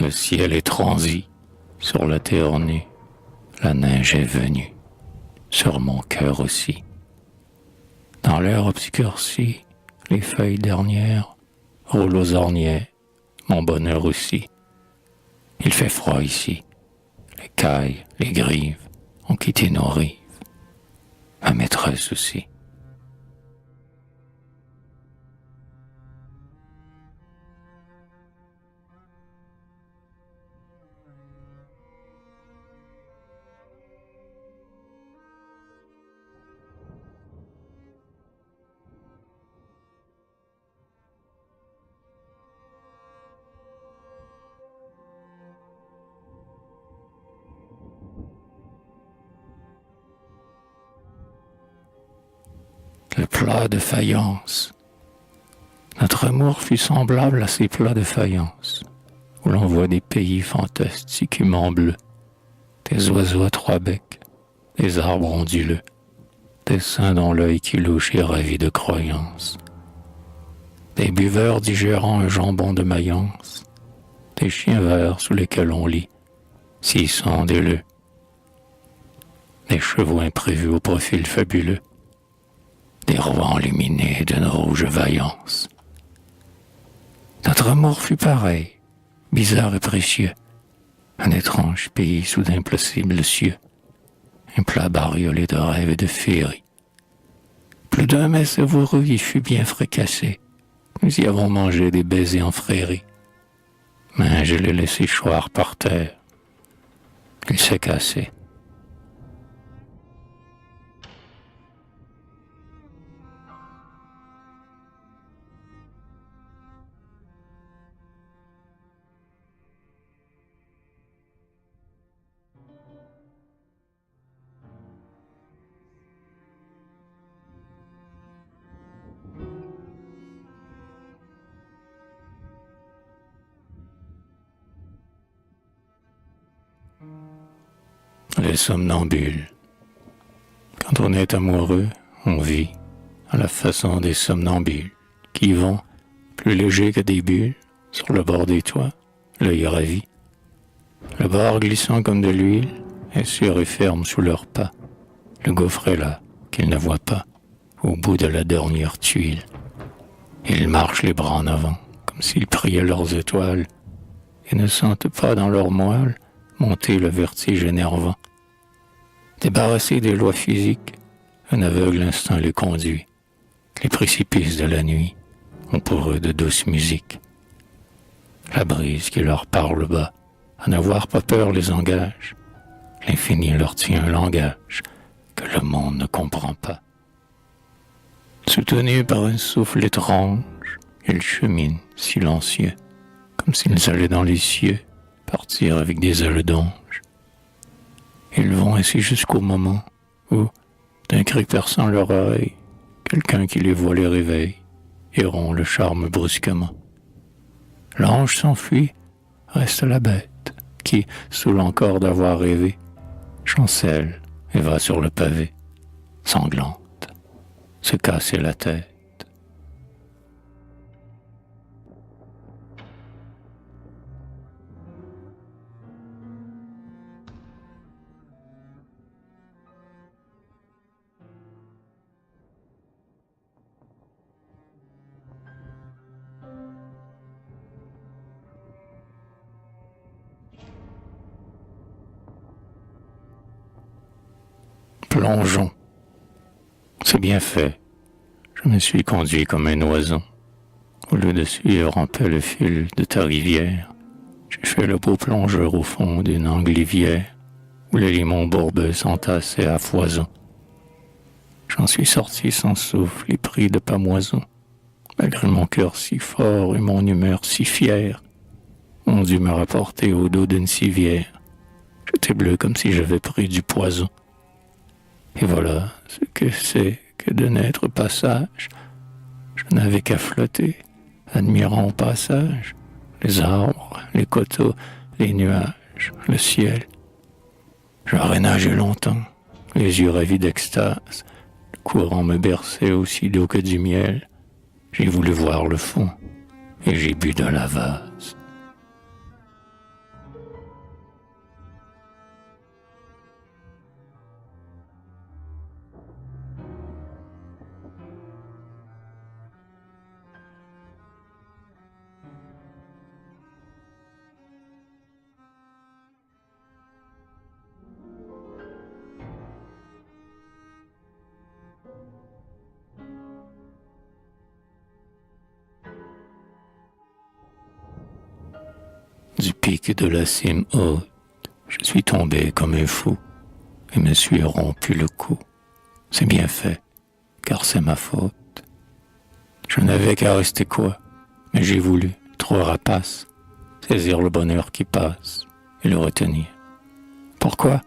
Le ciel est transi, sur la terre nue, la neige est venue, sur mon cœur aussi. Dans l'air obscurci, les feuilles dernières roulent aux ornières, mon bonheur aussi. Il fait froid ici, les cailles, les grives ont quitté nos rives, ma maîtresse aussi. Le plat de faïence. Notre amour fut semblable à ces plats de faïence, où l'on voit des pays fantastiquement bleus, des oiseaux à trois becs, des arbres onduleux, des saints dont l'œil qui louche est ravi de croyance, des buveurs digérant un jambon de Mayence, des chiens verts sous lesquels on lit, s'ils sont des leux, des chevaux imprévus au profil fabuleux, des rois enluminés d'une rouge vaillance. Notre amour fut pareil, bizarre et précieux, un étrange pays sous d'impossibles cieux, un plat bariolé de rêves et de féeries. Plus d'un mets savoureux y fut bien fricassé, nous y avons mangé des baisers en frérie, mais je l'ai laissé choir par terre, il s'est cassé. Les somnambules. Quand on est amoureux, on vit à la façon des somnambules qui vont, plus légers que des bulles, sur le bord des toits, l'œil ravi. Le bord glissant comme de l'huile est sûr et ferme sous leurs pas. Le gouffre est là, qu'ils ne voient pas, au bout de la dernière tuile. Ils marchent les bras en avant, comme s'ils priaient leurs étoiles, et ne sentent pas dans leur moelle monter le vertige énervant. Débarrassés des lois physiques, un aveugle instinct les conduit. Les précipices de la nuit ont pour eux de douces musiques. La brise qui leur parle bas, à n'avoir pas peur les engage. L'infini leur tient un langage que le monde ne comprend pas. Soutenus par un souffle étrange, ils cheminent silencieux, comme s'ils allaient dans les cieux, partir avec des ailes d'ange. Ils vont ainsi jusqu'au moment où, d'un cri perçant leur oreille, quelqu'un qui les voit les réveille et rompt le charme brusquement. L'ange s'enfuit, reste la bête, qui, saoule encore d'avoir rêvé, chancelle et va sur le pavé, sanglante, se casser la tête. Plongeons. C'est bien fait. Je me suis conduit comme un oiseau. Au lieu de suivre en paix le fil de ta rivière, j'ai fait le beau plongeur au fond d'une englivière où les limons bourbeux s'entassaient à foison. J'en suis sorti sans souffle et pris de pamoison, malgré mon cœur si fort et mon humeur si fière. On dut me rapporter au dos d'une civière. J'étais bleu comme si j'avais pris du poison. Et voilà ce que c'est que de n'être pas sage. Je n'avais qu'à flotter, admirant au passage les arbres, les coteaux, les nuages, le ciel. J'aurais nagé longtemps, les yeux ravis d'extase. Le courant me berçait aussi d'eau que du miel. J'ai voulu voir le fond, et j'ai bu de la vase. Du pic de la cime haute, je suis tombé comme un fou et me suis rompu le cou. C'est bien fait, car c'est ma faute. Je n'avais qu'à rester quoi, mais j'ai voulu, trop rapace, saisir le bonheur qui passe et le retenir. Pourquoi?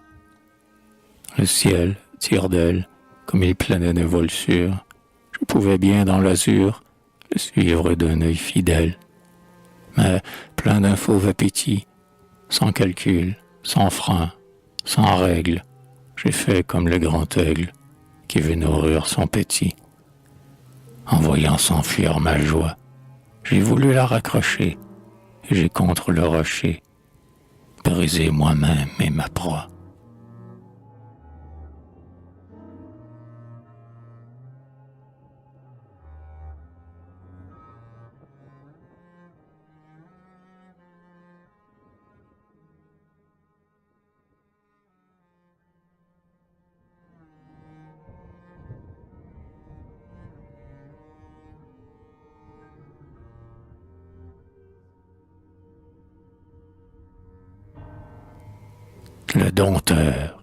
Le ciel tire d'elle comme il planait de vol sûr. Je pouvais bien dans l'azur le suivre d'un œil fidèle. Mais plein d'un fauve appétit, sans calcul, sans frein, sans règle, j'ai fait comme le grand aigle qui veut nourrir son petit. En voyant s'enfuir ma joie, j'ai voulu la raccrocher et j'ai contre le rocher brisé moi-même et ma proie. Le dompteur,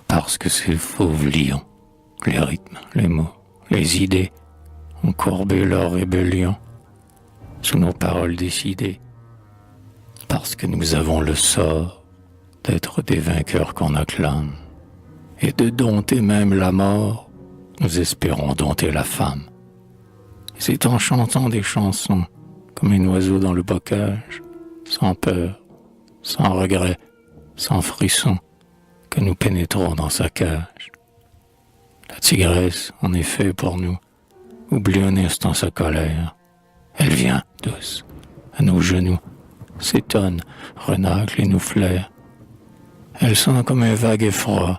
parce que ces fauves lions, les rythmes, les mots, les idées, ont courbé leur rébellion sous nos paroles décidées, parce que nous avons le sort d'être des vainqueurs qu'on acclame, et de dompter même la mort, nous espérons dompter la femme. Et c'est en chantant des chansons, comme un oiseau dans le bocage, sans peur, sans regret, sans frisson, que nous pénétrons dans sa cage. La tigresse, en effet, pour nous, oublie un instant sa colère. Elle vient, douce, à nos genoux, s'étonne, renacle et nous flaire. Elle sent comme un vague effroi,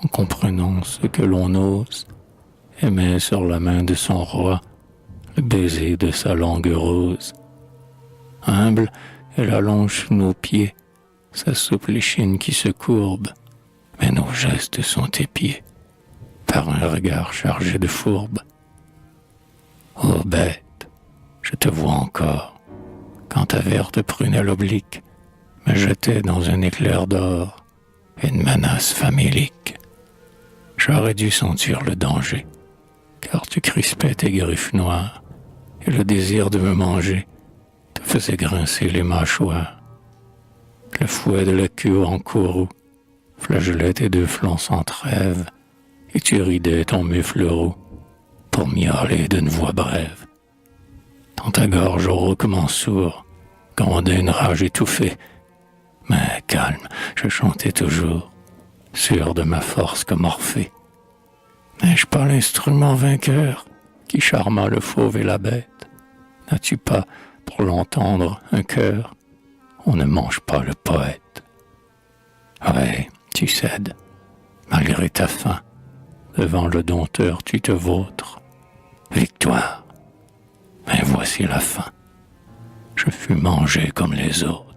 en comprenant ce que l'on ose, et met sur la main de son roi le baiser de sa langue rose. Humble, elle allonge sous nos pieds sa souple échine qui se courbe, mais nos gestes sont épiés par un regard chargé de fourbe. Ô bête, je te vois encore, quand ta verte prunelle oblique me jetait dans un éclair d'or une menace famélique. J'aurais dû sentir le danger, car tu crispais tes griffes noires, et le désir de me manger te faisait grincer les mâchoires. Le fouet de la queue en courroux flagellait tes deux flancs sans trêve, et tu ridais ton mufle roux pour miauler d'une voix brève. Dans ta gorge au rauquement sourd grondait une rage étouffée, mais calme, je chantais toujours, sûr de ma force comme Orphée. N'ai-je pas l'instrument vainqueur qui charma le fauve et la bête? N'as-tu pas, pour l'entendre, un cœur? On ne mange pas le poète. Ouais, tu cèdes, malgré ta faim. Devant le dompteur, tu te vautres. Victoire. Mais voici la fin. Je fus mangé comme les autres.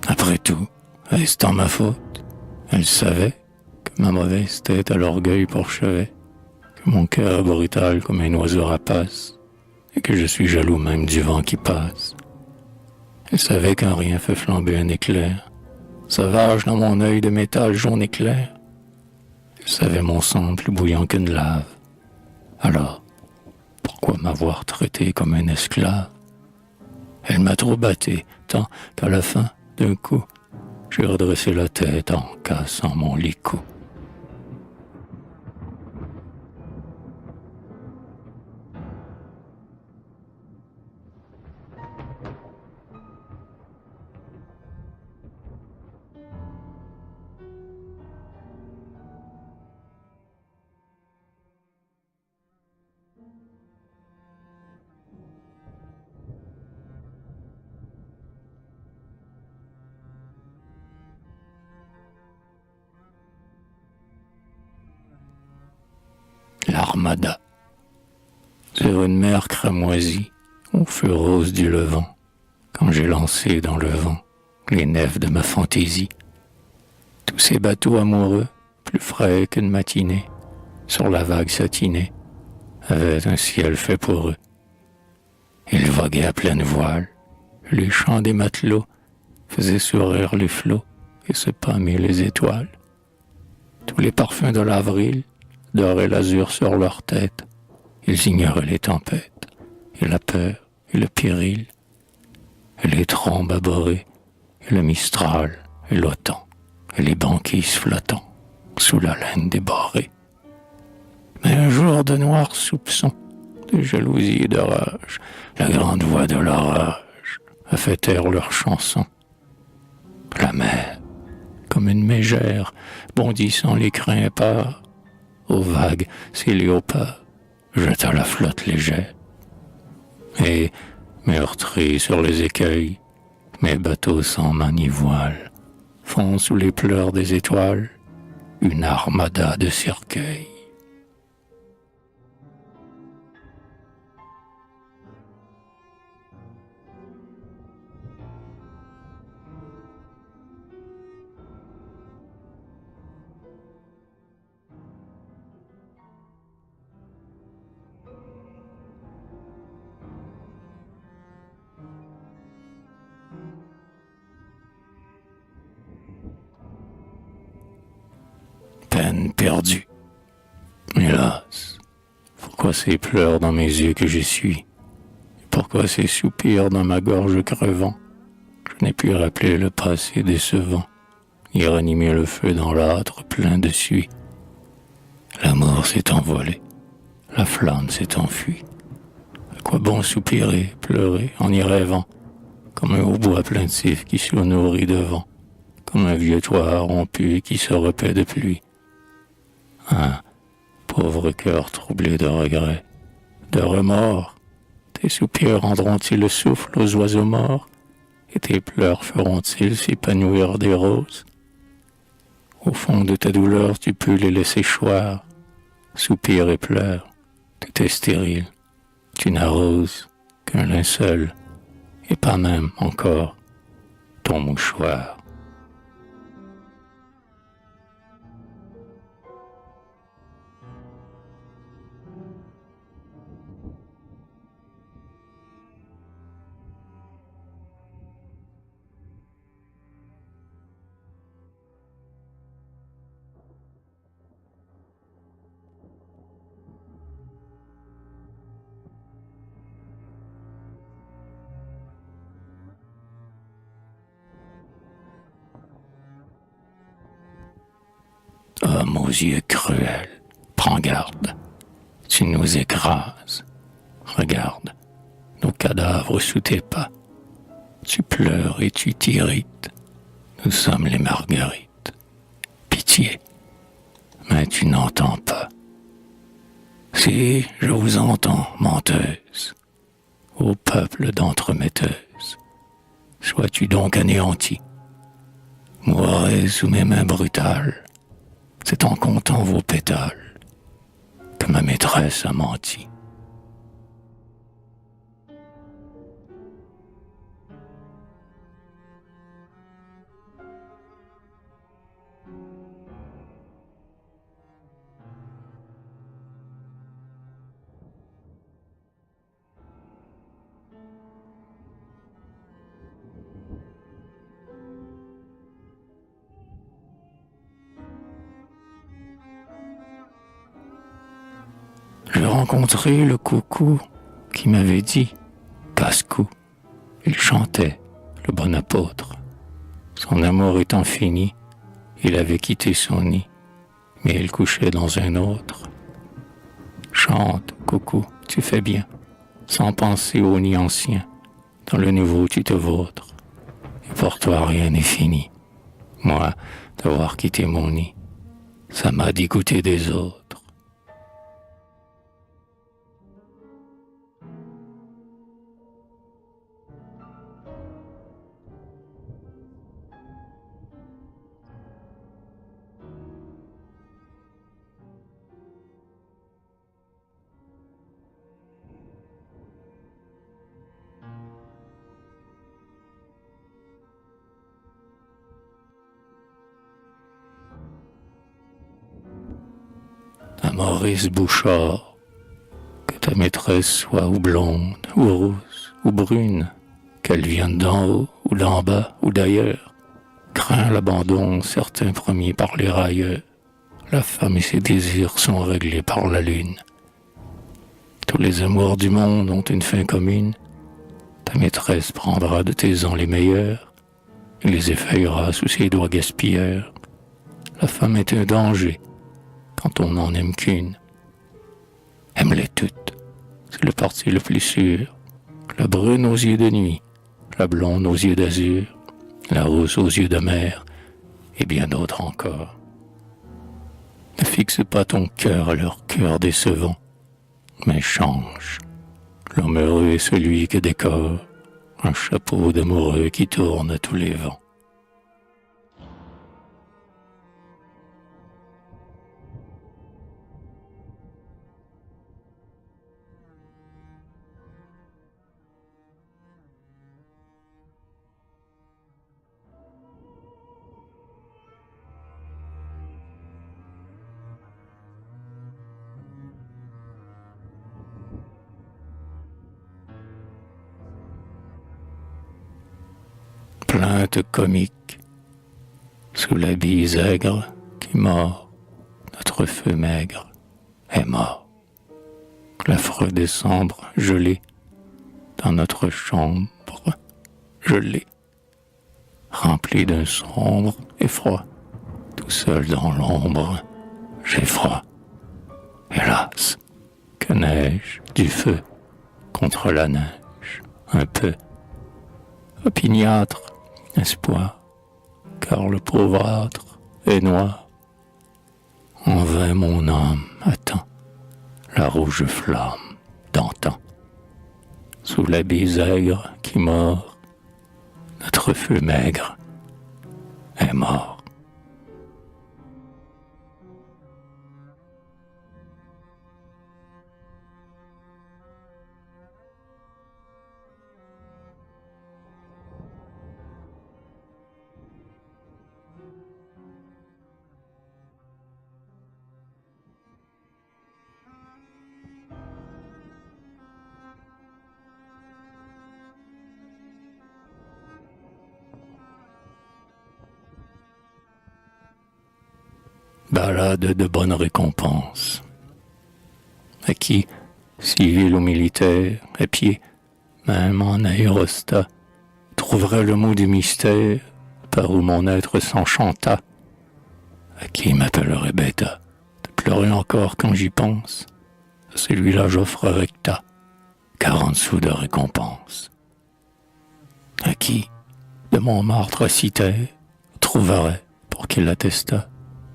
Après tout, est-ce en ma faute? Elle savait que ma mauvaise tête à l'orgueil pourchevait, que mon cœur brutal comme un oiseau rapace, et que je suis jaloux même du vent qui passe. Elle savait qu'un rien fait flamber un éclair, sauvage dans mon œil de métal jaune et clair. Elle savait mon sang plus bouillant qu'une lave. Alors, pourquoi m'avoir traité comme un esclave? Elle m'a trop batté, tant qu'à la fin, d'un coup, j'ai redressé la tête en cassant mon licou. armada. Sur une mer cramoisie, au feu rose du levant, quand j'ai lancé dans le vent les nefs de ma fantaisie. Tous ces bateaux amoureux, plus frais qu'une matinée, sur la vague satinée, avaient un ciel fait pour eux. Ils voguaient à pleine voile, les chants des matelots faisaient sourire les flots et se pâmer les étoiles. Tous les parfums de l'avril doraient l'azur sur leur tête. Ils ignoraient les tempêtes, et la peur, et le péril, et les trombes abhorrées, et le mistral, et l'autan, et les banquises flottant sous la laine débarrée. Mais un jour de noirs soupçons, de jalousie et de rage, la grande voix de l'orage a fait taire leurs chansons. La mer, comme une mégère, bondissant les crins épars, aux vagues, ses léopards, jeta la flotte légère. Et, meurtris sur les écueils, mes bateaux sans manivoile font sous les pleurs des étoiles une armada de cercueils. Peine perdue. Hélas, pourquoi ces pleurs dans mes yeux que j'essuie? Pourquoi ces soupirs dans ma gorge crevant? Je n'ai pu rappeler le passé décevant, ni ranimer le feu dans l'âtre plein de suie. L'amour s'est envolé, la flamme s'est enfuie. À quoi bon soupirer, pleurer en y rêvant, comme un hautbois plaintif qui se nourrit de vent, comme un vieux toit rompu qui se repaît de pluie. Un pauvre cœur troublé de regrets, de remords, tes soupirs rendront-ils le souffle aux oiseaux morts, et tes pleurs feront-ils s'épanouir des roses? Au fond de ta douleur, tu peux les laisser choir, soupir et pleure, tout est stérile, tu n'arroses qu'un linceul, et pas même encore ton mouchoir. Homme aux yeux cruels, prends garde, tu nous écrases. Regarde, nos cadavres sous tes pas. Tu pleures et tu t'irrites. Nous sommes les marguerites. Pitié, mais tu n'entends pas. Si, je vous entends, menteuse, ô peuple d'entremetteuses. Sois-tu donc anéanti. Mourrez sous mes mains brutales. C'est en comptant vos pétales que ma maîtresse a menti. J'ai rencontré le coucou qui m'avait dit « Casse-cou ». Il chantait, le bon apôtre. Son amour étant fini, il avait quitté son nid, mais il couchait dans un autre. Chante, coucou, tu fais bien, sans penser au nid ancien. Dans le nouveau, tu te vautres. Et pour toi, rien n'est fini. Moi, d'avoir quitté mon nid, ça m'a dégoûté des autres. Maurice Bouchard, que ta maîtresse soit ou blonde, ou rousse, ou brune, qu'elle vienne d'en haut, ou d'en bas, ou d'ailleurs, crains l'abandon, certains premiers par les railleurs. La femme et ses désirs sont réglés par la lune. Tous les amours du monde ont une fin commune. Ta maîtresse prendra de tes ans les meilleurs et les effeuillera sous ses doigts gaspilleurs. La femme est un danger quand on n'en aime qu'une. Aime-les toutes, c'est le parti le plus sûr. La brune aux yeux de nuit, la blonde aux yeux d'azur, la rousse aux yeux de mer, et bien d'autres encore. Ne fixe pas ton cœur à leur cœur décevant, mais change. L'homme heureux est celui que décore un chapeau d'amoureux qui tourne à tous les vents. Plainte comique, sous la bise aigre qui mord, notre feu maigre est mort. L'affreux décembre gelé, dans notre chambre gelée, rempli d'un sombre effroi, tout seul dans l'ombre, j'ai froid. Hélas, que neige du feu contre la neige, un peu opiniâtre espoir, car le pauvre âtre est noir. En vain mon âme attend la rouge flamme d'antan. Sous la bise aigre qui mord, notre feu maigre est mort. Ballade de bonne récompense. À qui, civil ou militaire, à pied, même en aérostat, trouverait le mot du mystère par où mon être s'enchanta. À qui m'appellerait bêta, de pleurer encore quand j'y pense. À celui-là j'offre recta, 40 sous de récompense. À qui, de Montmartre à Cité, trouverait, pour qu'il l'attestât,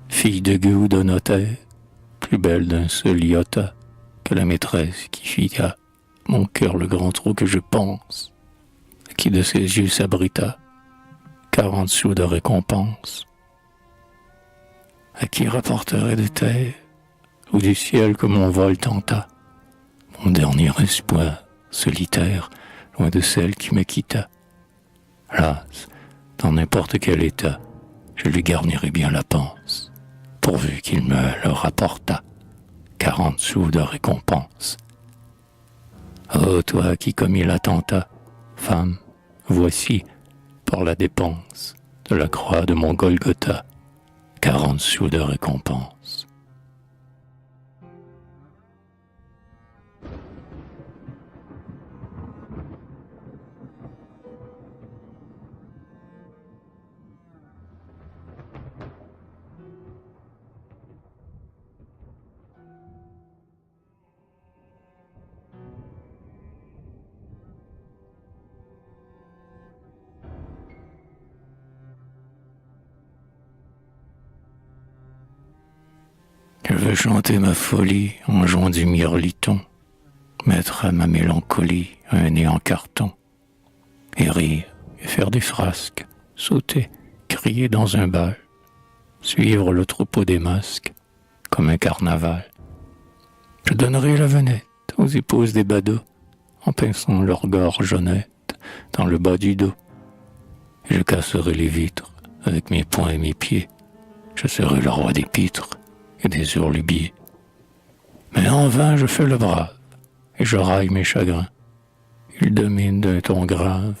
fille de gueux ou de notaire, plus belle d'un seul iota que la maîtresse qui fit à mon cœur le grand trou que je pense, à qui de ses yeux s'abrita 40 sous de récompense, à qui rapporterait de terre ou du ciel que mon vol tenta, mon dernier espoir solitaire, loin de celle qui me quitta. Las, dans n'importe quel état, je lui garnirai bien la panse, pourvu qu'il me le rapportât 40 sous de récompense. Ô toi qui commis l'attentat, femme, voici, pour la dépense de la croix de mon Golgotha, 40 sous de récompense. Je veux chanter ma folie en jouant du mirliton, mettre à ma mélancolie un nez en carton, et rire, et faire des frasques, sauter, crier dans un bal, suivre le troupeau des masques, comme un carnaval. Je donnerai la venette aux épouses des badauds, en pinçant leur gorge honnête dans le bas du dos, et je casserai les vitres avec mes poings et mes pieds, je serai le roi des pitres et des hurlubiers. Mais en vain je fais le brave, et je raille mes chagrins. Il domine d'un ton grave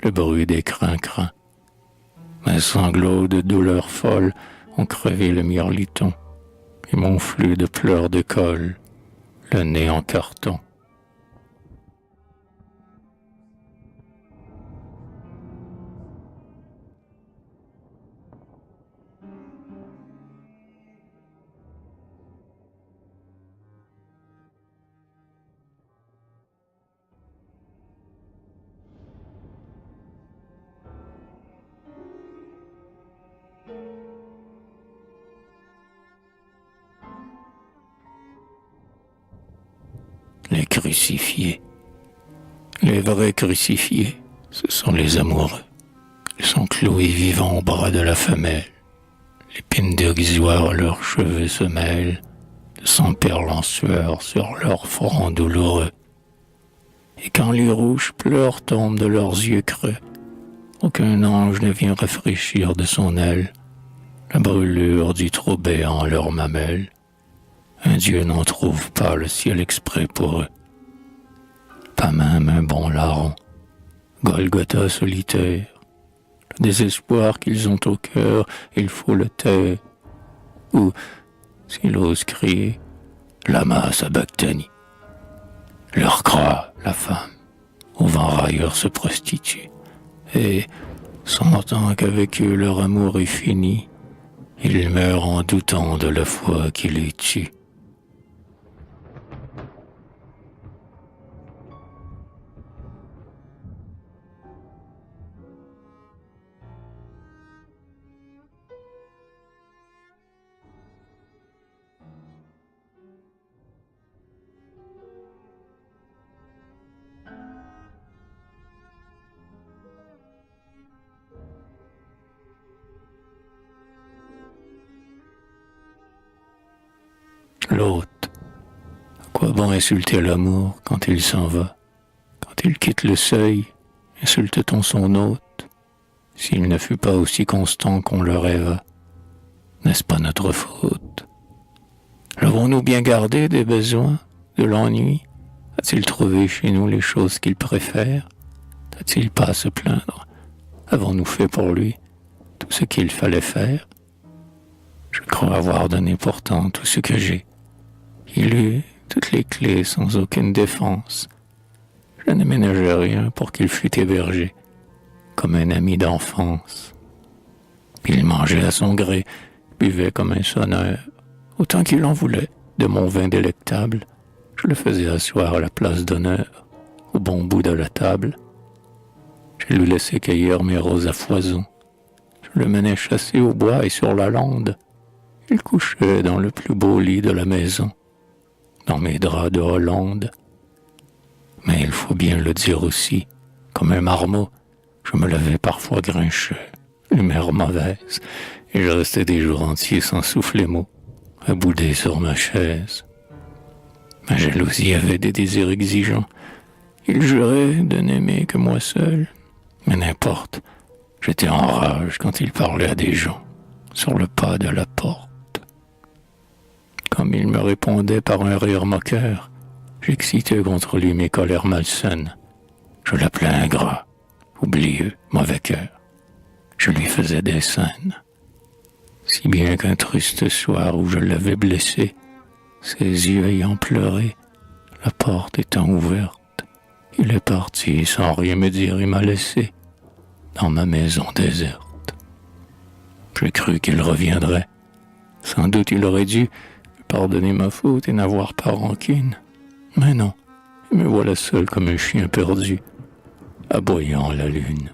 le bruit des crin-crins. Mes sanglots de douleur folle ont crevé le mirliton, et mon flux de pleurs de colle, le nez en carton. Les crucifiés, les vrais crucifiés, ce sont les amoureux. Ils sont cloués vivants au bras de la femelle. L'épine dérisoire à leurs cheveux se mêle, le sang perle en sueur sur leur front douloureux. Et quand les rouges pleurs tombent de leurs yeux creux, aucun ange ne vient rafraîchir de son aile la brûlure du trou béant leurs mamelles. Un Dieu n'en trouve pas le ciel exprès pour eux. Pas même un bon larron, Golgotha solitaire. Le désespoir qu'ils ont au cœur, il faut le taire. Ou, s'il ose crier, lama sabachthani. Leur croix, la femme, au vent railleur se prostitue. Et, sentant qu'avec eux leur amour est fini, ils meurent en doutant de la foi qui les tue. L'autre, à quoi bon insulter l'amour quand il s'en va? Quand il quitte le seuil, insulte-t-on son hôte? S'il ne fut pas aussi constant qu'on le rêva, n'est-ce pas notre faute? L'avons-nous bien gardé des besoins, de l'ennui? A-t-il trouvé chez nous les choses qu'il préfère? N'a-t-il pas à se plaindre? Avons-nous fait pour lui tout ce qu'il fallait faire? Je crois avoir donné pourtant tout ce que j'ai. Il eut toutes les clés sans aucune défense. Je ne ménageais rien pour qu'il fût hébergé, comme un ami d'enfance. Il mangeait à son gré, buvait comme un sonneur, autant qu'il en voulait, de mon vin délectable. Je le faisais asseoir à la place d'honneur, au bon bout de la table. Je lui laissais cueillir mes roses à foison. Je le menais chasser au bois et sur la lande. Il couchait dans le plus beau lit de la maison, dans mes draps de Hollande. Mais il faut bien le dire aussi, comme un marmot, je me levais parfois grincheux, l'humeur mauvaise, et je restais des jours entiers sans souffler mot, à bouder sur ma chaise. Ma jalousie avait des désirs exigeants. Il jurait de n'aimer que moi seul, mais n'importe, j'étais en rage quand il parlait à des gens, sur le pas de la porte. Comme il me répondait par un rire moqueur, j'excitais contre lui mes colères malsaines. Je l'appelais ingrat, oublieux, mauvais cœur. Je lui faisais des scènes. Si bien qu'un triste soir où je l'avais blessé, ses yeux ayant pleuré, la porte étant ouverte, il est parti sans rien me dire et m'a laissé dans ma maison déserte. J'ai cru qu'il reviendrait. Sans doute il aurait dû pardonner ma faute et n'avoir pas rancune. Mais non, me voilà seul comme un chien perdu, aboyant à la lune.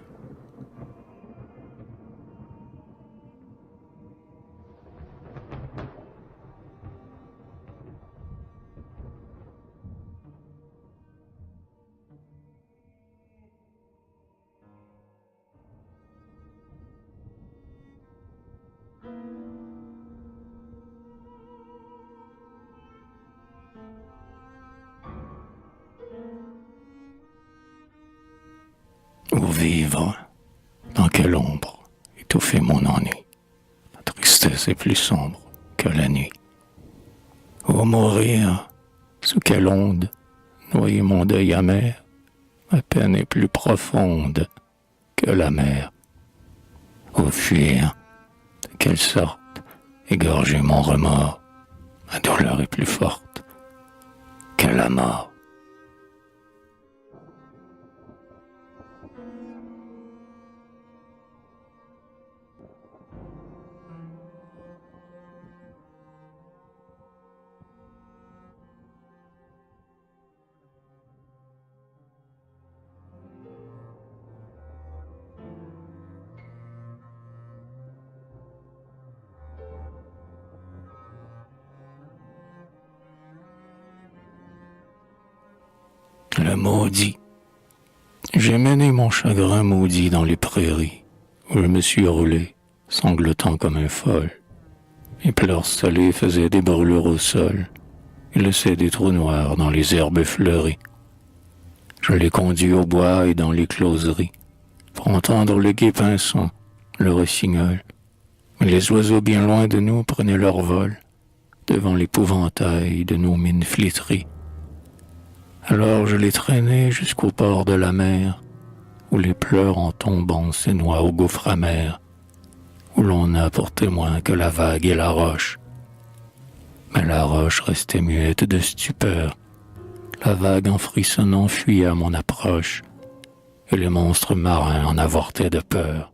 Où vivre? Dans quelle ombre étouffer mon ennui? La tristesse est plus sombre que la nuit. Où mourir? Sous quelle onde noyer mon deuil amer? Ma peine est plus profonde que la mer. Ô fuir, de quelle sorte égorger mon remords? Ma douleur est plus forte que la mort. Le maudit. J'ai mené mon chagrin maudit dans les prairies, où je me suis roulé, sanglotant comme un folle. Mes pleurs salés faisaient des brûlures au sol, et laissaient des trous noirs dans les herbes fleuries. Je les conduis au bois et dans les closeries, pour entendre le gai pinsson, le rossignol. Mais les oiseaux bien loin de nous prenaient leur vol, devant l'épouvantail de nos mines flétries. Alors je les traînai jusqu'au port de la mer, où les pleurs en tombant se noient au gouffre amer, où l'on n'a pour témoin que la vague et la roche. Mais la roche restait muette de stupeur, la vague en frissonnant fuyait à mon approche, et les monstres marins en avortaient de peur.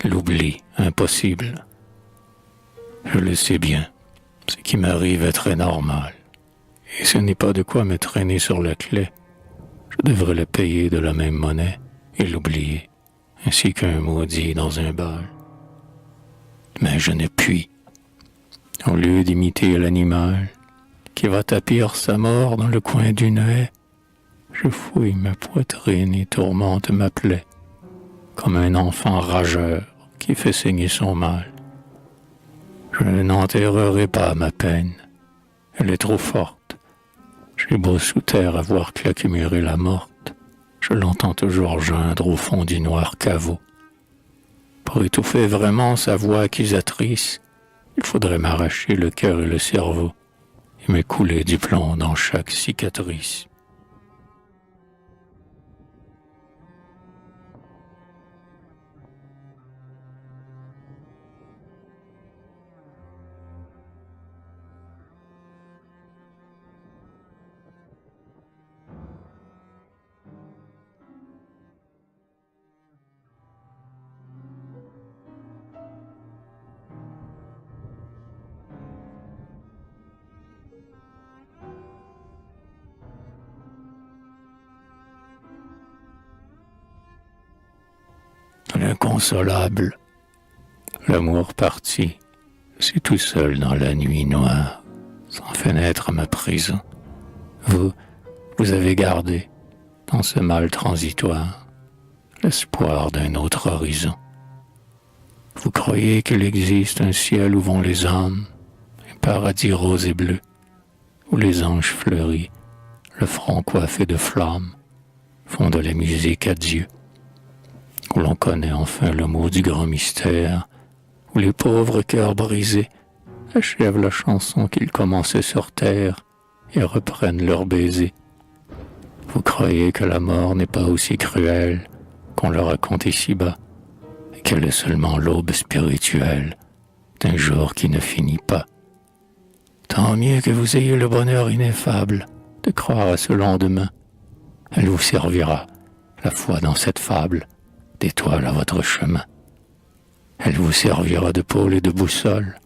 L'oubli, impossible. Je le sais bien, ce qui m'arrive est très normal, et ce n'est pas de quoi me traîner sur la clé. Je devrais le payer de la même monnaie et l'oublier, ainsi qu'un maudit dans un bal. Mais je ne puis. Au lieu d'imiter l'animal qui va tapir sa mort dans le coin d'une haie, je fouille ma poitrine et tourmente ma plaie, comme un enfant rageur qui fait saigner son mal. Je n'enterrerai pas ma peine, elle est trop forte. J'ai beau sous terre avoir claquemuré la morte, je l'entends toujours geindre au fond du noir caveau. Pour étouffer vraiment sa voix accusatrice, il faudrait m'arracher le cœur et le cerveau, et me couler du plomb dans chaque cicatrice. L'inconsolable, l'amour parti, je suis tout seul dans la nuit noire, sans fenêtre à ma prison. Vous avez gardé, dans ce mal transitoire, l'espoir d'un autre horizon. Vous croyez qu'il existe un ciel où vont les âmes, un paradis rose et bleu, où les anges fleuris, le front coiffé de flammes, font de la musique à Dieu, où l'on connaît enfin le mot du grand mystère, où les pauvres cœurs brisés achèvent la chanson qu'ils commençaient sur terre et reprennent leur baiser. Vous croyez que la mort n'est pas aussi cruelle qu'on le raconte ici-bas, et qu'elle est seulement l'aube spirituelle d'un jour qui ne finit pas. Tant mieux que vous ayez le bonheur ineffable de croire à ce lendemain. Elle vous servira, la foi dans cette fable, d'étoile à votre chemin. Elle vous servira de pôle et de boussole.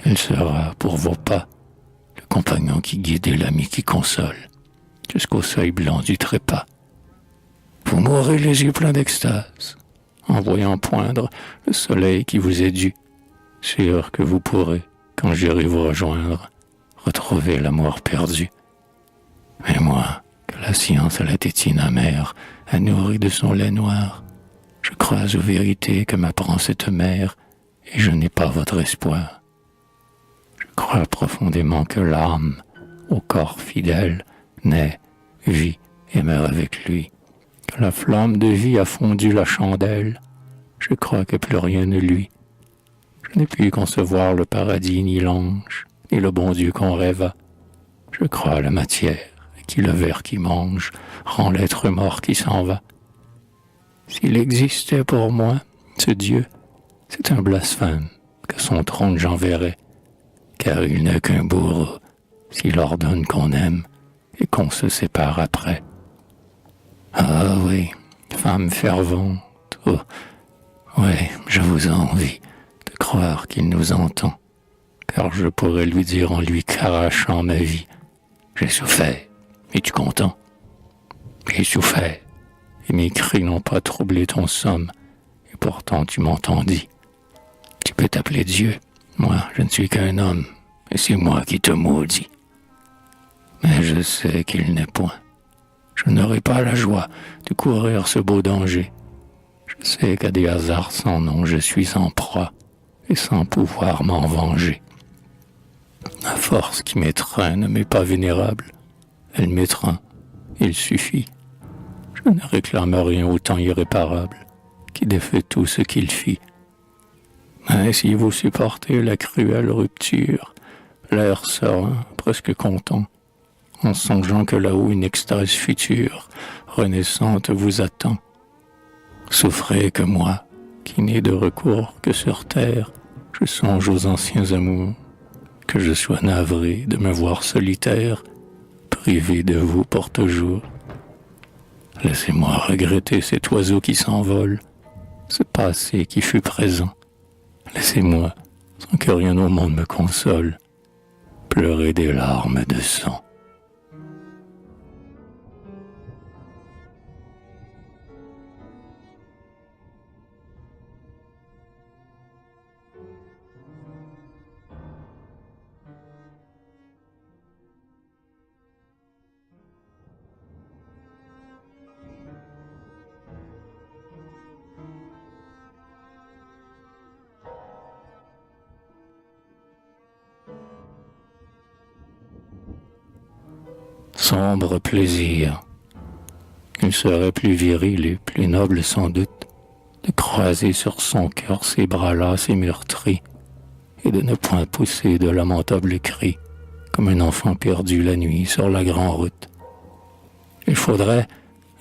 Elle sera, pour vos pas, le compagnon qui guide et l'ami qui console, jusqu'au seuil blanc du trépas. Vous mourrez les yeux pleins d'extase, en voyant poindre le soleil qui vous est dû, sûr que vous pourrez, quand j'irai vous rejoindre, retrouver l'amour perdu. Mais moi, que la science à la tétine amère a nourri de son lait noir, je crois aux vérités que m'apprend cette mère, et je n'ai pas votre espoir. Je crois profondément que l'âme, au corps fidèle, naît, vit et meurt avec lui, que la flamme de vie a fondu la chandelle. Je crois que plus rien ne luit. Je n'ai pu concevoir le paradis ni l'ange, ni le bon Dieu qu'on rêva. Je crois à la matière, qui le ver qui mange rend l'être mort qui s'en va. S'il existait pour moi, ce Dieu, c'est un blasphème que son trône j'enverrais, car il n'est qu'un bourreau s'il ordonne qu'on aime et qu'on se sépare après. Ah oui, femme fervente, oh, oui, je vous envie de croire qu'il nous entend, car je pourrais lui dire en lui carachant ma vie, j'ai souffert, es-tu content? J'ai souffert, et mes cris n'ont pas troublé ton somme, et pourtant tu m'entendis. Tu peux t'appeler Dieu, moi je ne suis qu'un homme, et c'est moi qui te maudis. Mais je sais qu'il n'est point. Je n'aurai pas la joie de courir ce beau danger. Je sais qu'à des hasards sans nom je suis en proie, et sans pouvoir m'en venger. La force qui m'étreint ne m'est pas vénérable. Elle m'étreint, il suffit. Je ne réclame rien au temps irréparable, qui défait tout ce qu'il fit. Mais si vous supportez la cruelle rupture, l'air serein, presque content, en songeant que là-haut une extase future, renaissante vous attend, souffrez que moi, qui n'ai de recours que sur terre, je songe aux anciens amours, que je sois navré de me voir solitaire, privé de vous pour toujours. Laissez-moi regretter cet oiseau qui s'envole, ce passé qui fut présent. Laissez-moi, sans que rien au monde me console, pleurer des larmes de sang. Sombre plaisir. Il serait plus viril et plus noble sans doute de croiser sur son cœur ces bras lassés meurtris et de ne point pousser de lamentables cris comme un enfant perdu la nuit sur la grande route. Il faudrait,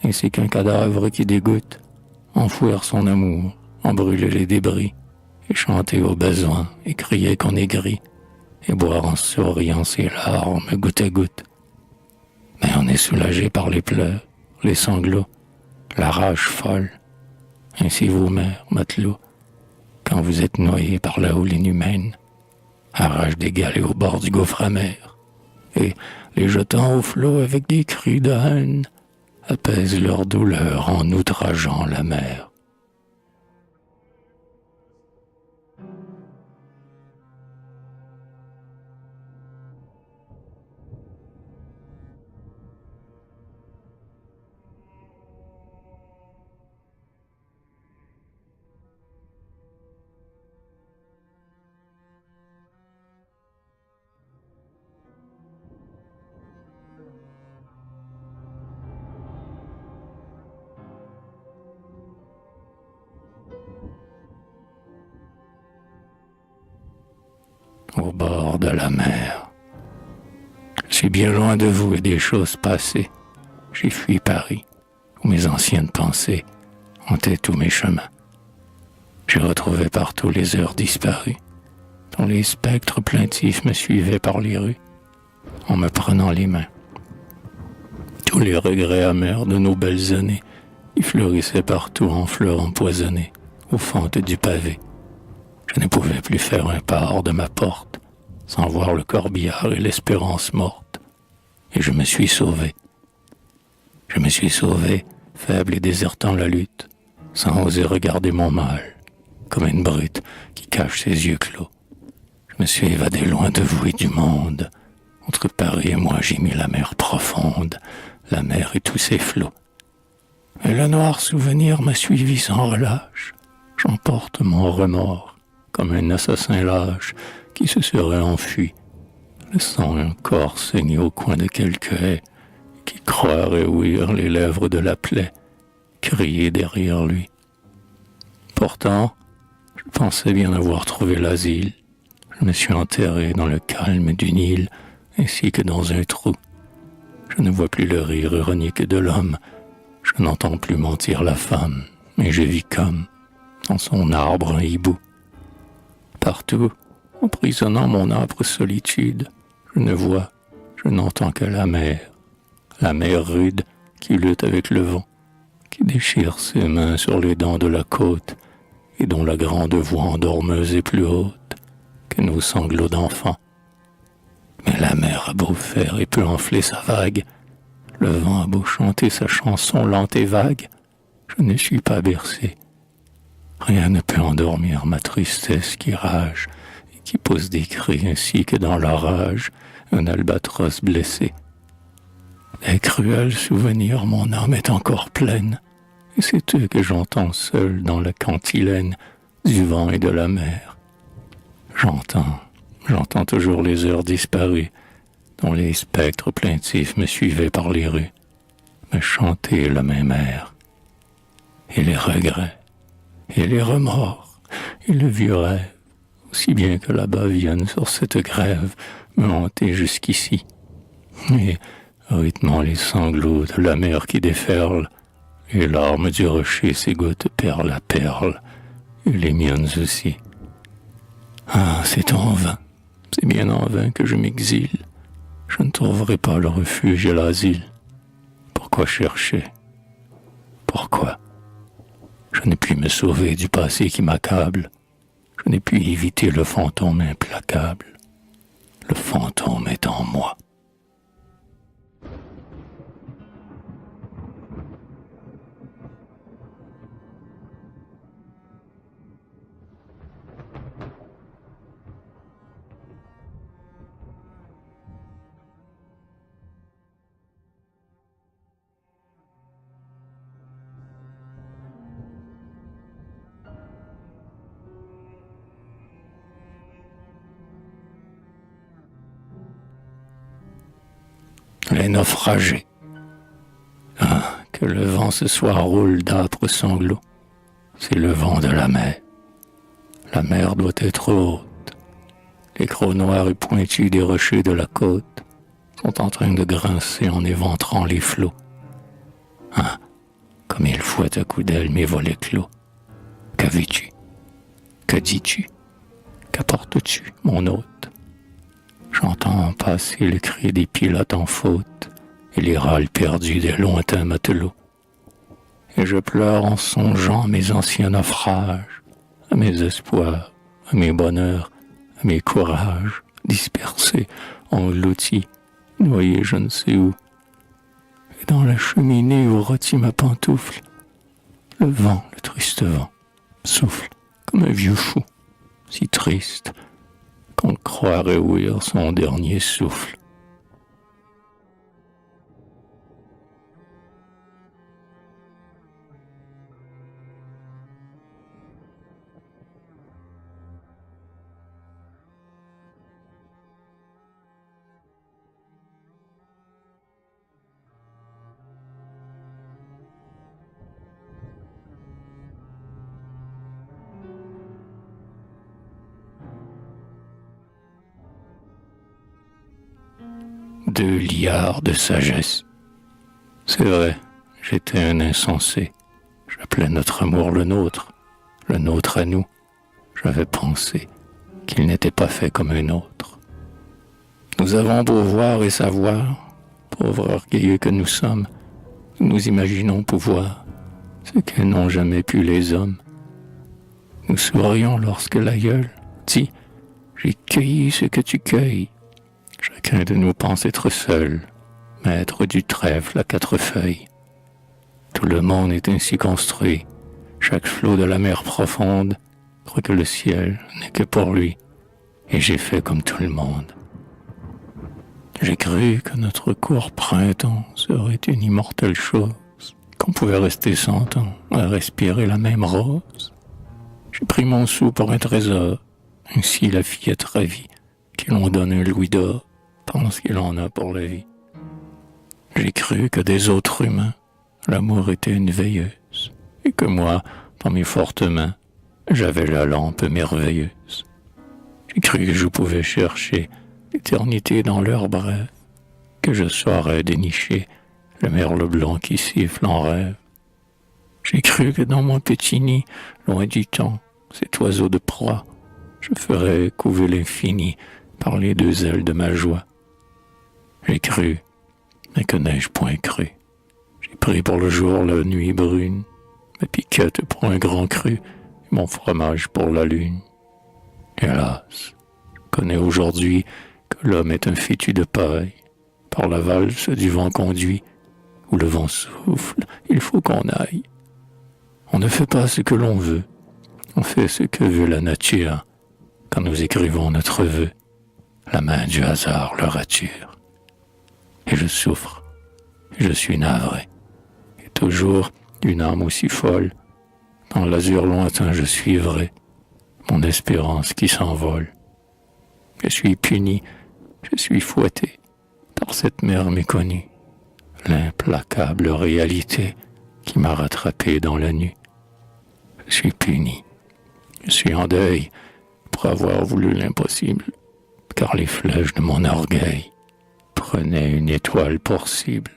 ainsi qu'un cadavre qui dégoûte, enfouir son amour, en brûler les débris et chanter au besoin et crier qu'on est gris et boire en souriant ses larmes goutte à goutte. Mais on est soulagé par les pleurs, les sanglots, la rage folle. Ainsi vos mères, matelots, quand vous êtes noyés par la houle inhumaine, arrachent des galets au bord du gouffre amer, et, les jetant au flot avec des cris de haine, apaisent leur douleur en outrageant la mer. Au bord de la mer. Je suis bien loin de vous et des choses passées. J'ai fui Paris, où mes anciennes pensées hantaient tous mes chemins. J'ai retrouvé partout les heures disparues, dont les spectres plaintifs me suivaient par les rues, en me prenant les mains. Tous les regrets amers de nos belles années y fleurissaient partout en fleurs empoisonnées, aux fentes du pavé. Je ne pouvais plus faire un pas hors de ma porte, sans voir le corbillard et l'espérance morte. Et je me suis sauvé. Je me suis sauvé, faible et désertant la lutte, sans oser regarder mon mal, comme une brute qui cache ses yeux clos. me suis évadé loin de vous et du monde. Entre Paris et moi, j'ai mis la mer profonde, la mer et tous ses flots. Et le noir souvenir m'a suivi sans relâche. J'emporte mon remords, comme un assassin lâche qui se serait enfui, laissant un corps saigné au coin de quelque haie, qui croirait ouïr les lèvres de la plaie, crier derrière lui. Pourtant, je pensais bien avoir trouvé l'asile. Je me suis enterré dans le calme du Nil, ainsi que dans un trou. Je ne vois plus le rire ironique de l'homme, je n'entends plus mentir la femme, et je vis comme, dans son arbre un hibou. Partout, emprisonnant mon âpre solitude, je ne vois, je n'entends que la mer rude qui lutte avec le vent, qui déchire ses mains sur les dents de la côte, et dont la grande voix endormeuse est plus haute que nos sanglots d'enfants. Mais la mer a beau faire et peut enfler sa vague, le vent a beau chanter sa chanson lente et vague, je ne suis pas bercé. Rien ne peut endormir ma tristesse qui rage et qui pousse des cris ainsi que dans l'orage un albatros blessé. Des cruels souvenirs mon âme est encore pleine, et c'est eux que j'entends seul dans la cantilène du vent et de la mer. J'entends toujours les heures disparues, dont les spectres plaintifs me suivaient par les rues, me chanter la même air. Et les regrets, et les remords, et le vieux rêve, aussi bien que là-bas viennent sur cette grève me hanter jusqu'ici. Et, rythmant les sanglots de la mer qui déferle, les larmes du rocher s'égouttent perle à perle, et les miennes aussi. Ah, c'est en vain, c'est bien en vain que je m'exile. Je ne trouverai pas le refuge et l'asile. Pourquoi chercher? Pourquoi? Je n'ai pu me sauver du passé qui m'accable. Je n'ai pu éviter le fantôme implacable. Le fantôme est en moi. Les naufragés. Ah, que le vent ce soir roule d'âpres sanglots. C'est le vent de la mer. La mer doit être haute. Les crocs noirs et pointus des rochers de la côte sont en train de grincer en éventrant les flots. Ah, comme il fouette à coups d'aile mes volets clos. Qu'avais-tu? Que dis-tu? Qu'apportes-tu, mon hôte? J'entends passer le cri des pilotes en faute et les râles perdus des lointains matelots. Et je pleure en songeant à mes anciens naufrages, à mes espoirs, à mes bonheurs, à mes courages, dispersés, engloutis, noyés je ne sais où. Et dans la cheminée où rôtit ma pantoufle, le vent, le triste vent, souffle comme un vieux fou, si triste, qu'on croirait ouïr son dernier souffle. Deux liards de sagesse. C'est vrai, j'étais un insensé. J'appelais notre amour le nôtre à nous. J'avais pensé qu'il n'était pas fait comme un autre. Nous avons beau voir et savoir, pauvres orgueilleux que nous sommes, nous imaginons pouvoir ce que n'ont jamais pu les hommes. Nous sourions lorsque l'aïeul dit « J'ai cueilli ce que tu cueilles ». Chacun de nous pense être seul, maître du trèfle à quatre feuilles. Tout le monde est ainsi construit. Chaque flot de la mer profonde croit que le ciel n'est que pour lui. et j'ai fait comme tout le monde. J'ai cru que notre court printemps serait une immortelle chose, qu'on pouvait rester 100 ans à respirer la même rose. J'ai pris mon sou pour un trésor, ainsi la fillette ravie, qui l'on donne un louis d'or, pense qu'il en a pour la vie. J'ai cru que des autres humains, l'amour était une veilleuse, et que moi, dans mes fortes mains, j'avais la lampe merveilleuse. J'ai cru que je pouvais chercher l'éternité dans leurs brèves, que je saurais dénicher le merle blanc qui siffle en rêve. J'ai cru que dans mon petit nid, loin du temps, cet oiseau de proie, je ferais couver l'infini par les deux ailes de ma joie. J'ai cru, mais que n'ai-je point cru? J'ai pris pour le jour la nuit brune, ma piquette pour un grand cru, et mon fromage pour la lune. Hélas, je connais aujourd'hui que l'homme est un fétu de paille, par la valse du vent conduit, où le vent souffle, il faut qu'on aille. On ne fait pas ce que l'on veut, on fait ce que veut la nature, quand nous écrivons notre vœu, la main du hasard le rature. Et je souffre, et je suis navré, et toujours une âme aussi folle, dans l'azur lointain je suivrai mon espérance qui s'envole. Je suis puni, je suis fouetté par cette mer méconnue, l'implacable réalité qui m'a rattrapé dans la nuit. Je suis puni, je suis en deuil pour avoir voulu l'impossible, car les flèches de mon orgueil prenaient une étoile pour cible.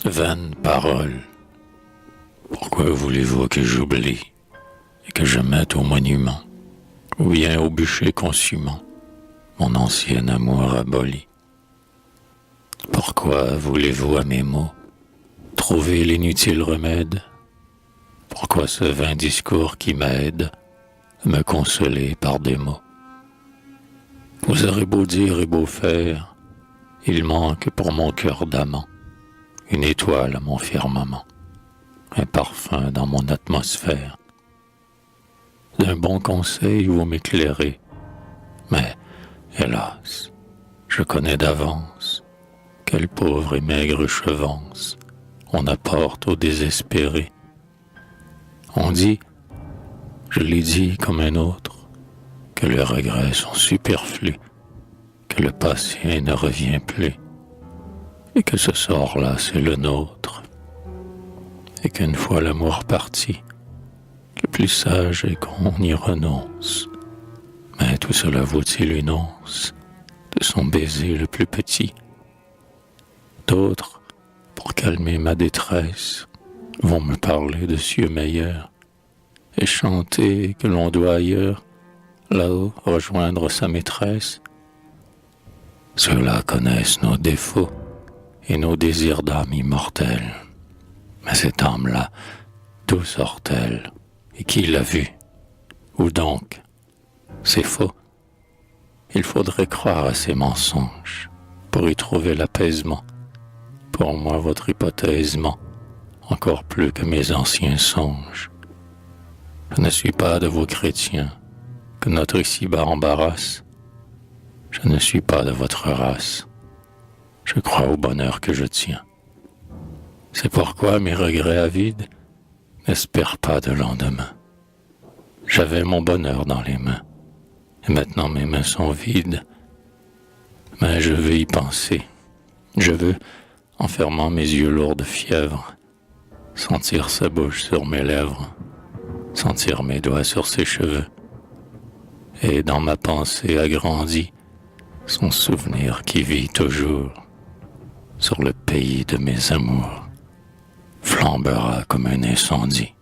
Vaine parole, pourquoi voulez-vous que j'oublie et que je mette au monument, ou bien au bûcher consumant, mon ancien amour aboli? Pourquoi voulez-vous à mes mots trouver l'inutile remède? Pourquoi ce vain discours qui m'aide à me consoler par des mots? Vous aurez beau dire et beau faire, il manque pour mon cœur d'amant une étoile à mon firmament, un parfum dans mon atmosphère. D'un bon conseil vous m'éclairez, mais, hélas, je connais d'avance quelle pauvre et maigre chevance on apporte aux désespérés. On dit, je l'ai dit comme un autre, que les regrets sont superflus, que le passé ne revient plus, et que ce sort-là c'est le nôtre, et qu'une fois l'amour parti, le plus sage est qu'on y renonce. Mais tout cela vaut-il une once de son baiser le plus petit? D'autres, pour calmer ma détresse, vont me parler de cieux meilleurs et chanter que l'on doit ailleurs, là-haut, rejoindre sa maîtresse. Ceux-là connaissent nos défauts et nos désirs d'âme immortelle. Mais cette âme-là, d'où sort-elle? Et qui l'a vue? Où donc? C'est faux. Il faudrait croire à ces mensonges pour y trouver l'apaisement. Pour moi, votre hypothèse ment, encore plus que mes anciens songes. Je ne suis pas de vos chrétiens, que notre ici-bas embarrasse. Je ne suis pas de votre race. Je crois au bonheur que je tiens. C'est pourquoi mes regrets avides n'espèrent pas de lendemain. J'avais mon bonheur dans les mains, et maintenant mes mains sont vides. Mais je veux y penser. Je veux, en fermant mes yeux lourds de fièvre, sentir sa bouche sur mes lèvres, sentir mes doigts sur ses cheveux, et dans ma pensée agrandie, son souvenir qui vit toujours sur le pays de mes amours, flambera comme un incendie.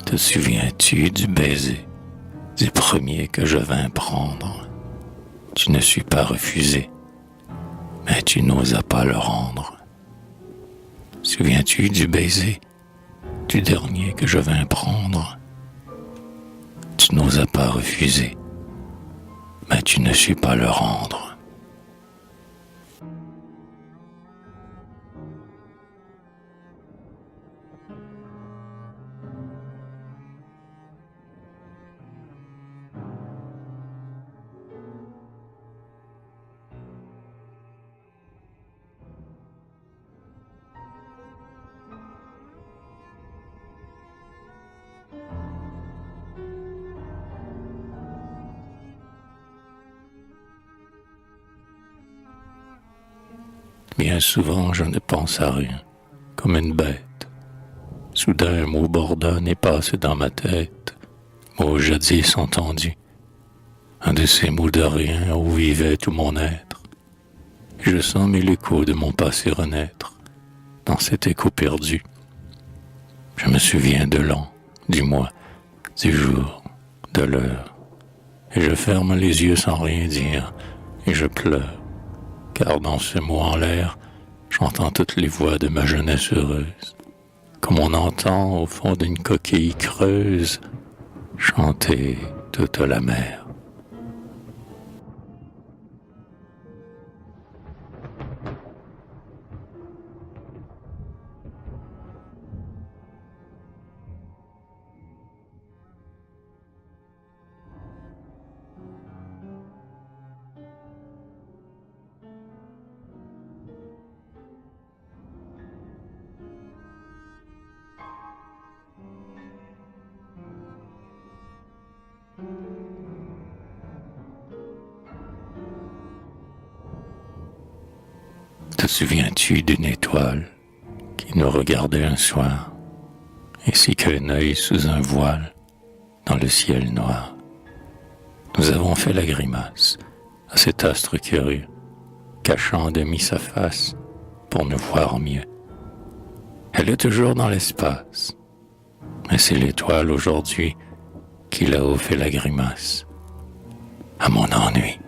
Te souviens-tu du baiser, du premier que je vins prendre? Tu ne suis pas refusé, mais tu n'osas pas le rendre. Souviens-tu du baiser, du dernier que je vins prendre? Tu n'osas pas refuser, mais tu ne suis pas le rendre. Bien souvent, je ne pense à rien, comme une bête. Soudain, un mot bourdonne et passe dans ma tête, mots jadis entendus. Un de ces mots de rien où vivait tout mon être. Et je sens mille échos de mon passé renaître, dans cet écho perdu. Je me souviens de l'an, du mois, du jour, de l'heure. Et je ferme les yeux sans rien dire, et je pleure. Car dans ce mot en l'air, j'entends toutes les voix de ma jeunesse heureuse, comme on entend au fond d'une coquille creuse chanter toute la mer. Te souviens-tu d'une étoile qui nous regardait un soir, ainsi qu'un œil sous un voile dans le ciel noir? Nous avons fait la grimace à cet astre curieux, cachant à demi sa face pour nous voir mieux. Elle est toujours dans l'espace, mais c'est l'étoile aujourd'hui qui là-haut fait la grimace à mon ennui.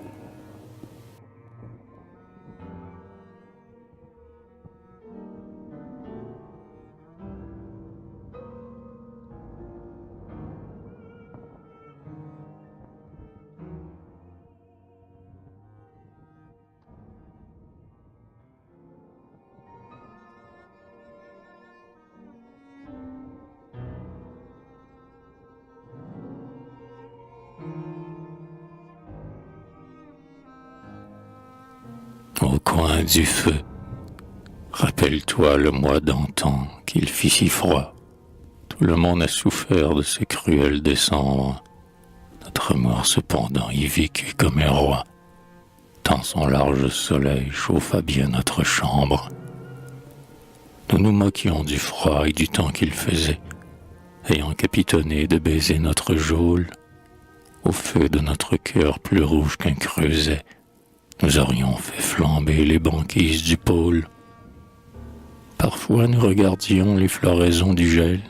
Au coin du feu, rappelle-toi le mois d'antan qu'il fit si froid. Tout le monde a souffert de ce cruel décembre. Notre mort cependant y vécut comme un roi, tant son large soleil chauffa bien notre chambre. Nous nous moquions du froid et du temps qu'il faisait, ayant capitonné de baiser notre geôle. Au feu de notre cœur plus rouge qu'un creuset, nous aurions fait flamber les banquises du pôle. Parfois nous regardions les floraisons du gel,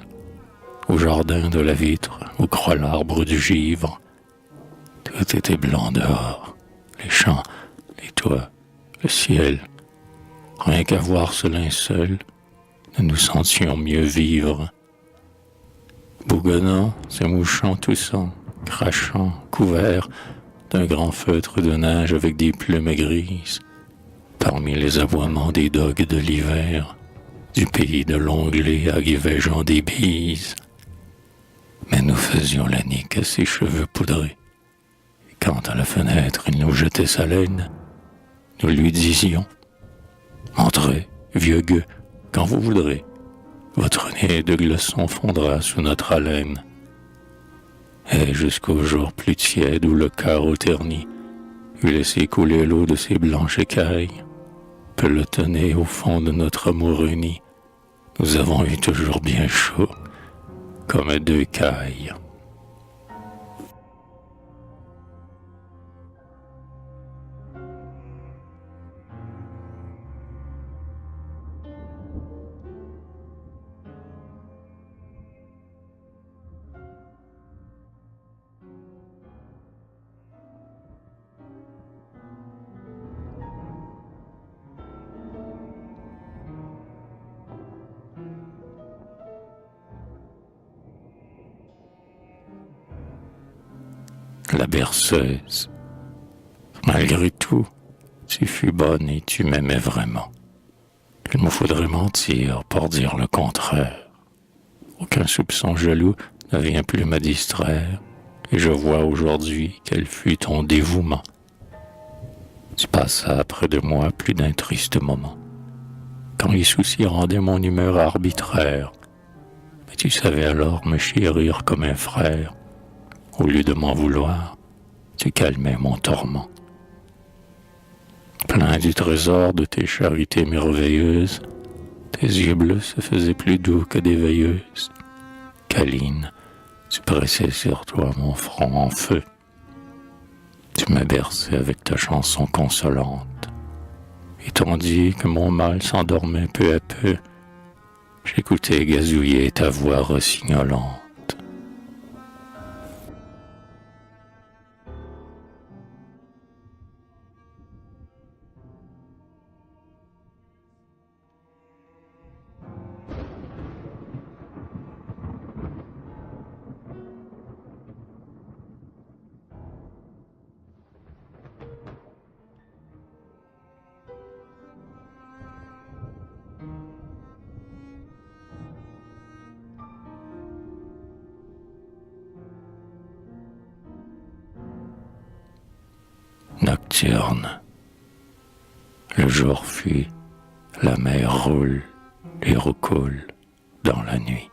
au jardin de la vitre, où croît l'arbre du givre. Tout était blanc dehors, les champs, les toits, le ciel. Rien qu'à voir ce linceul, nous nous sentions mieux vivre. Bougonnant, se mouchant, toussant, crachant, couverts d'un grand feutre de neige avec des plumes grises, parmi les aboiements des dogues de l'hiver, du pays de l'onglet arrivaient Jean des bises. Mais nous faisions la nique à ses cheveux poudrés. Et quand à la fenêtre il nous jetait sa laine, nous lui disions « Entrez, vieux gueux, quand vous voudrez. Votre nez de glaçon fondra sous notre haleine. » Et jusqu'au jour plus tiède où le carreau terni eut laissé couler l'eau de ses blanches écailles, pelotonné au fond de notre amour uni, nous avons eu toujours bien chaud, comme deux cailles. la berceuse. Malgré tout, tu fus bonne et tu m'aimais vraiment. Il me faudrait mentir pour dire le contraire. Aucun soupçon jaloux ne vient plus me distraire, et je vois aujourd'hui quel fut ton dévouement. Tu passas près de moi plus d'un triste moment, quand les soucis rendaient mon humeur arbitraire, mais tu savais alors me chérir comme un frère. Au lieu de m'en vouloir, tu calmais mon tourment. Plein du trésor de tes charités merveilleuses, tes yeux bleus se faisaient plus doux que des veilleuses. Câline, tu pressais sur toi mon front en feu. Tu me berçais avec ta chanson consolante. Et tandis que mon mal s'endormait peu à peu, j'écoutais gazouiller ta voix rossignolante. Nocturne. Le jour fuit, la mer roule et recoule dans la nuit.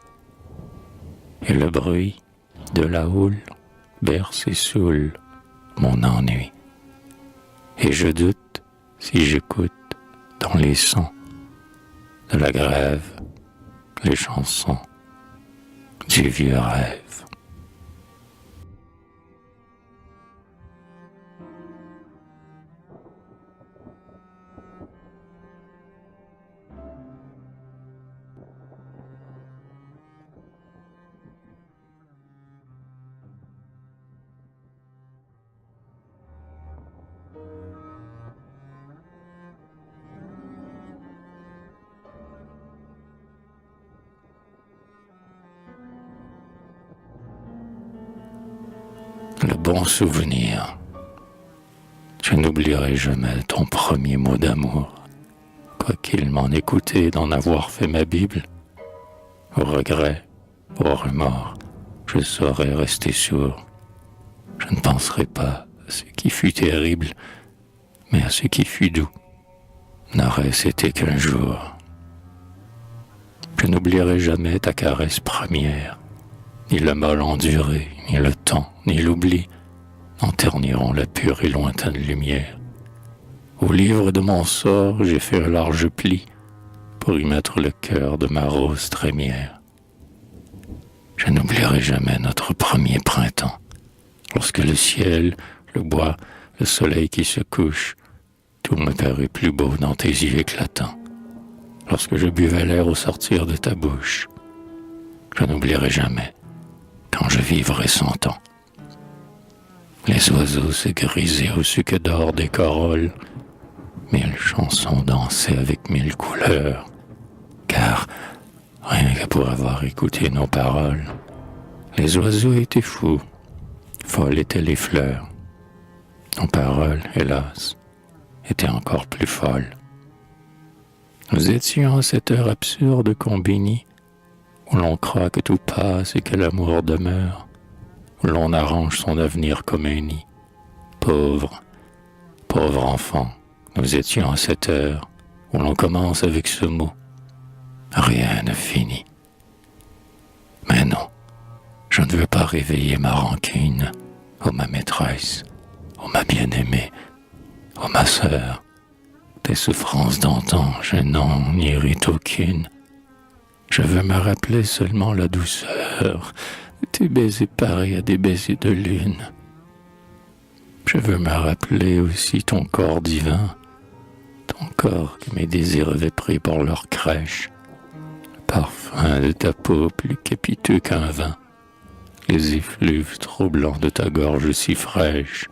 Et le bruit de la houle berce et saoule mon ennui. Et je doute si j'écoute dans les sons de la grève les chansons du vieux rêve. Le bon souvenir. Je n'oublierai jamais ton premier mot d'amour, quoiqu'il m'en ait coûté d'en avoir fait ma Bible. Au regret, au remords, je saurais rester sourd. Je ne penserai pas à ce qui fut terrible, mais à ce qui fut doux. N'aurait-ce été qu'un jour. Je n'oublierai jamais ta caresse première, ni le mal enduré, ni le temps, ni l'oubli n'enterniront la pure et lointaine lumière. Au livre de mon sort, j'ai fait un large pli pour y mettre le cœur de ma rose trémière. Je n'oublierai jamais notre premier printemps, lorsque le ciel, le bois, le soleil qui se couche, tout me parut plus beau dans tes yeux éclatants. Lorsque je buvais l'air au sortir de ta bouche, je n'oublierai jamais quand je vivrai 100 ans. Les oiseaux se grisaient au sucre d'or des corolles, 1000 chansons dansaient avec 1000 couleurs, car, rien que pour avoir écouté nos paroles, les oiseaux étaient fous, folles étaient les fleurs. Nos paroles, hélas, étaient encore plus folles. Nous étions à cette heure absurde qu'on bénit, où l'on croit que tout passe et que l'amour demeure, où l'on arrange son avenir comme un nid. Pauvre enfant, nous étions à cette heure où l'on commence avec ce mot. Rien ne finit. Mais non, je ne veux pas réveiller ma rancune, ô ma maîtresse, ô ma bien-aimée, ô ma sœur. Tes souffrances d'antan, je n'en irrite aucune. Je veux me rappeler seulement la douceur de tes baisers pareils à des baisers de lune. Je veux me rappeler aussi ton corps divin, ton corps que mes désirs avaient pris pour leur crèche, le parfum de ta peau plus capiteux qu'un vin, les effluves troublants de ta gorge si fraîche,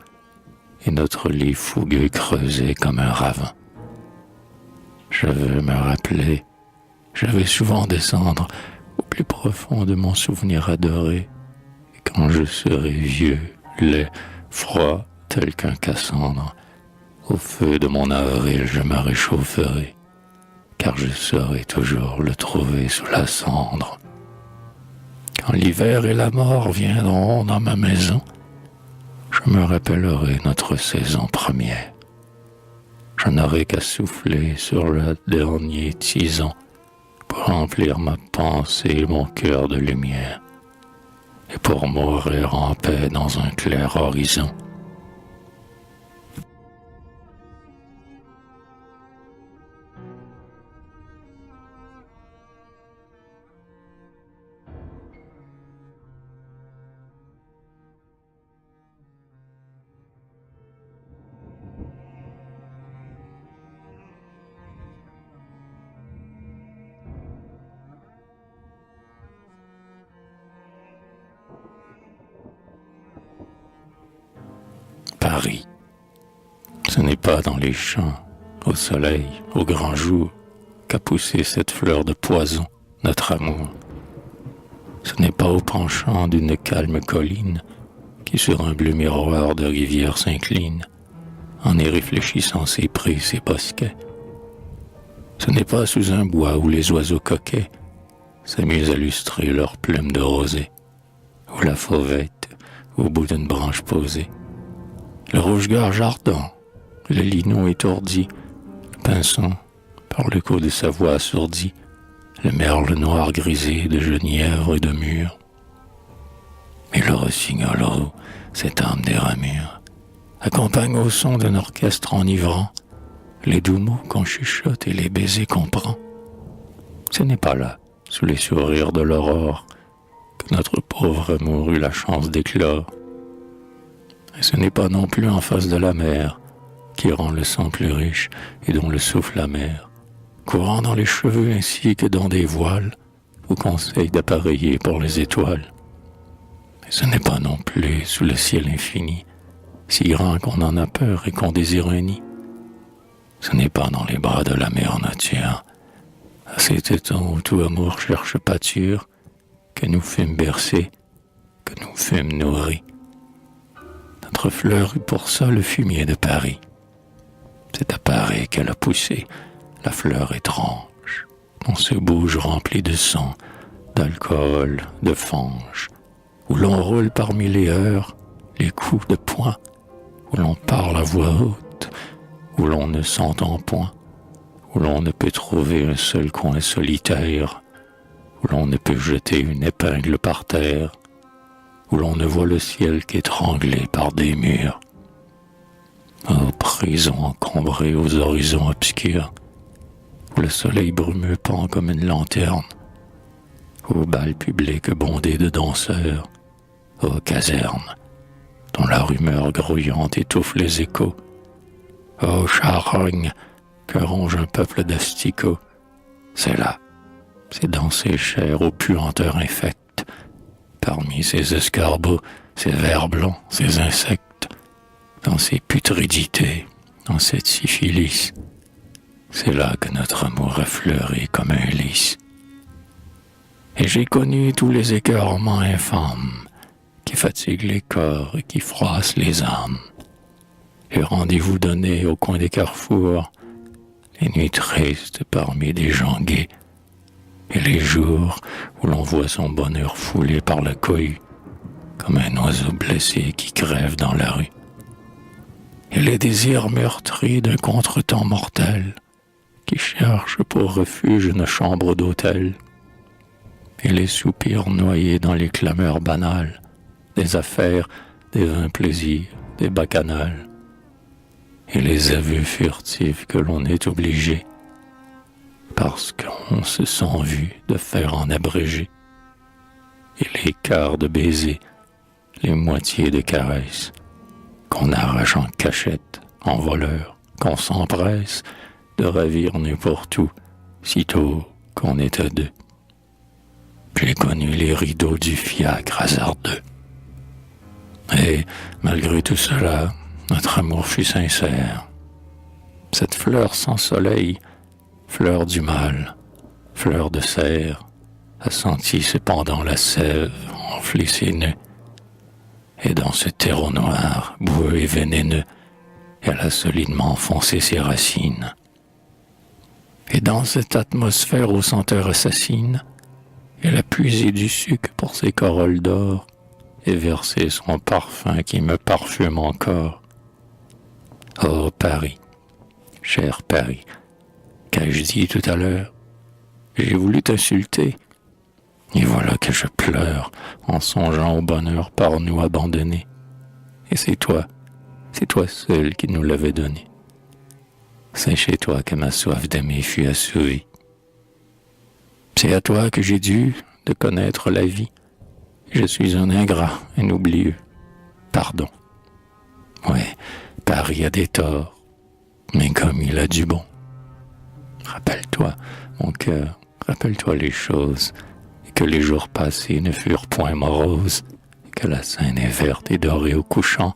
et notre lit fougueux creusé comme un ravin. Je veux me rappeler, je vais souvent descendre au plus profond de mon souvenir adoré, et quand je serai vieux, brûlait, froid tel qu'un Cassandre. Au feu de mon avril, je me réchaufferai, car je saurai toujours le trouver sous la cendre. Quand l'hiver et la mort viendront dans ma maison, je me rappellerai notre saison première. Je n'aurai qu'à souffler sur le dernier tison pour remplir ma pensée et mon cœur de lumière, et pour mourir en paix dans un clair horizon. Paris, ce n'est pas dans les champs, au soleil, au grand jour, qu'a poussé cette fleur de poison, notre amour. Ce n'est pas au penchant d'une calme colline qui sur un bleu miroir de rivière s'incline, en y réfléchissant ses prés, ses bosquets. Ce n'est pas sous un bois où les oiseaux coquets s'amusent à lustrer leurs plumes de rosée, ou la fauvette au bout d'une branche posée. Le rouge-gorge ardent, le linon étourdi, le pinson, par le coup de sa voix assourdie, le merle noir grisé de genièvre et de mûre. Et le rossignol, oh, cette âme des ramures, accompagne au son d'un orchestre enivrant les doux mots qu'on chuchote et les baisers qu'on prend. Ce n'est pas là, sous les sourires de l'aurore, que notre pauvre amour eut la chance d'éclore. Et ce n'est pas non plus en face de la mer, qui rend le sang plus riche et dont le souffle amer, courant dans les cheveux ainsi que dans des voiles, vous conseille d'appareiller pour les étoiles. Et ce n'est pas non plus sous le ciel infini, si grand qu'on en a peur et qu'on désire un nid. Ce n'est pas dans les bras de la mère nature, à cet étang où tout amour cherche pâture, que nous fûmes bercés, que nous fûmes nourris. Notre fleur eut pour ça le fumier de Paris. C'est à Paris qu'elle a poussé la fleur étrange, dont ce bouge rempli de sang, d'alcool, de fange, où l'on roule parmi les heures, les coups de poing, où l'on parle à voix haute, où l'on ne s'entend point, où l'on ne peut trouver un seul coin solitaire, où l'on ne peut jeter une épingle par terre, où l'on ne voit le ciel qu'étranglé par des murs. Oh, prison encombrée aux horizons obscurs, où le soleil brumeux pend comme une lanterne, ô bal public bondé de danseurs, ô caserne, dont la rumeur grouillante étouffe les échos, ô charogne que ronge un peuple d'asticots, c'est là, c'est dans ces chairs aux puanteurs infectes, parmi ces escargots, ces vers blancs, ces insectes, dans ces putridités, dans cette syphilis, c'est là que notre amour a fleuri comme un lys. Et j'ai connu tous les écœurements infâmes qui fatiguent les corps et qui froissent les âmes. Les rendez-vous donnés au coin des carrefours, les nuits tristes parmi des gens gais, et les jours où l'on voit son bonheur foulé par la cohue, comme un oiseau blessé qui crève dans la rue. Et les désirs meurtris d'un contretemps mortel, qui cherche pour refuge une chambre d'hôtel, et les soupirs noyés dans les clameurs banales, des affaires, des vains plaisirs, des bacchanales, et les aveux furtifs que l'on est obligé, parce qu'on se sent vu de faire en abrégé, et les quarts de baisers, les moitiés de caresses, qu'on arrache en cachette, en voleur, qu'on s'empresse de ravir n'importe où, sitôt qu'on est à deux. J'ai connu les rideaux du fiacre hasardeux. Et malgré tout cela, notre amour fut sincère. Cette fleur sans soleil, fleur du mal, fleur de serre, a senti cependant la sève enfler ses nœuds. Et dans ce terreau noir, boueux et vénéneux, elle a solidement enfoncé ses racines. Et dans cette atmosphère aux senteurs assassines, elle a puisé du sucre pour ses corolles d'or et versé son parfum qui me parfume encore. Oh Paris, cher Paris, qu'ai-je dit tout à l'heure? J'ai voulu t'insulter, et voilà que je pleure en songeant au bonheur par nous abandonné. Et c'est toi seul qui nous l'avais donné. C'est chez toi que ma soif d'aimer fut assouvie. C'est à toi que j'ai dû de connaître la vie. Je suis un ingrat, un oublieux. Pardon. Ouais, Paris a des torts, mais comme il a du bon. Rappelle-toi, mon cœur, rappelle-toi les choses, et que les jours passés ne furent point moroses, et que la Seine est verte et dorée au couchant,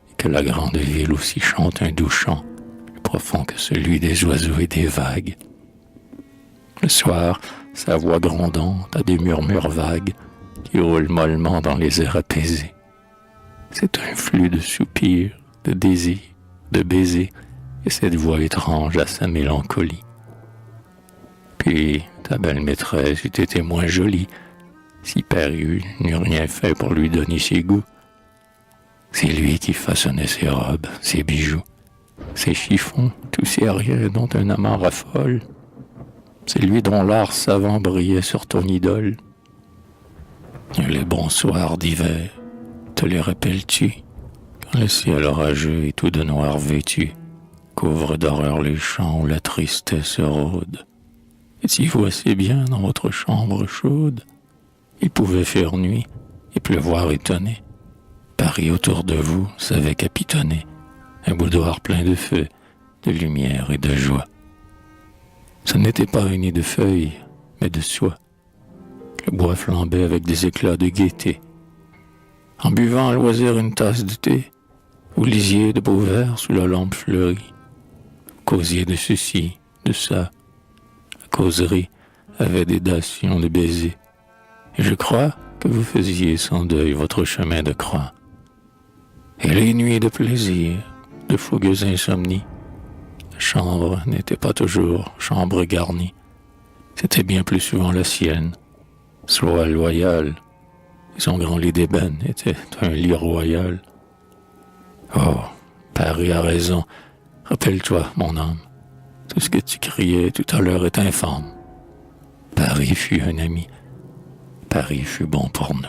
et que la grande ville aussi chante un doux chant, plus profond que celui des oiseaux et des vagues. Le soir, sa voix grondante a des murmures vagues qui roulent mollement dans les airs apaisés. C'est un flux de soupirs, de désirs, de baisers, et cette voix étrange a sa mélancolie. Puis ta belle maîtresse eût été moins jolie si Paris n'eût rien fait pour lui donner ses goûts. C'est lui qui façonnait ses robes, ses bijoux, ses chiffons, tous ces riens dont un amant raffole. C'est lui dont l'art savant brillait sur ton idole. Et les bons soirs d'hiver, te les rappelles-tu, quand le ciel orageux et tout de noir vêtu couvre d'horreur les champs où la tristesse rôde? Et t'y vois si bien dans votre chambre chaude. Il pouvait faire nuit et pleuvoir étonné. Paris autour de vous savait capitonner, un boudoir plein de feu, de lumière et de joie. Ce n'était pas un nid de feuilles, mais de soie. Le bois flambait avec des éclats de gaieté. En buvant à loisir une tasse de thé, vous lisiez de beaux vers sous la lampe fleurie. Vous causiez de ceci, de ça. La causerie avait des dations de baisers. Et je crois que vous faisiez sans deuil votre chemin de croix. Et les nuits de plaisir, de fougueuses insomnies, la chambre n'était pas toujours chambre garnie. C'était bien plus souvent la sienne, soie loyale, et son grand lit d'ébène était un lit royal. Oh, Paris a raison, rappelle-toi, mon âme, tout ce que tu criais tout à l'heure est infâme. Paris fut un ami, Paris fut bon pour nous.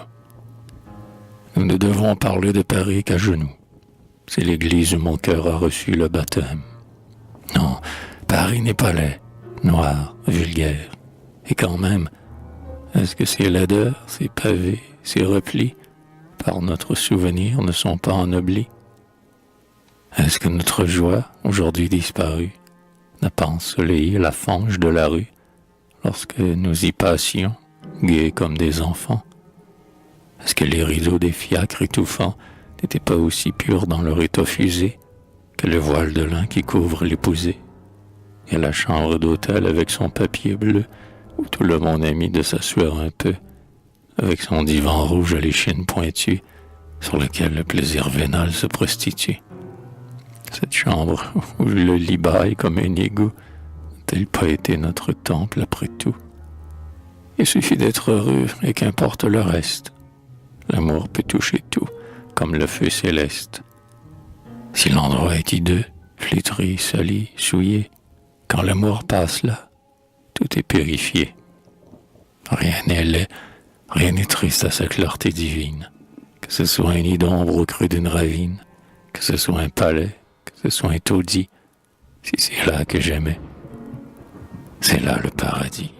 Nous ne devons parler de Paris qu'à genoux. C'est l'église où mon cœur a reçu le baptême. Non, Paris n'est pas laid, noir, vulgaire. Et quand même, est-ce que ces laideurs, ces pavés, ces replis, par notre souvenir, ne sont pas ennoblis? Est-ce que notre joie, aujourd'hui disparue, n'a pas ensoleillé la fange de la rue, lorsque nous y passions, gais comme des enfants? Est-ce que les rideaux des fiacres étouffants n'étaient pas aussi purs dans leur étoffe usé que le voile de lin qui couvre l'épousée? Et la chambre d'hôtel avec son papier bleu, où tout le monde a mis de s'asseoir un peu, avec son divan rouge à l'échine pointue, sur lequel le plaisir vénal se prostitue. Cette chambre où le lit bâille comme un égout, n'a-t-elle pas été notre temple après tout? Il suffit d'être heureux et qu'importe le reste. L'amour peut toucher tout, comme le feu céleste. Si l'endroit est hideux, flétri, sali, souillé, quand l'amour passe là, tout est purifié. Rien n'est laid, rien n'est triste à sa clarté divine. Que ce soit un nid d'ombre au creux d'une ravine, que ce soit un palais, que ce soit un taudis, si c'est là que j'aimais, c'est là le paradis.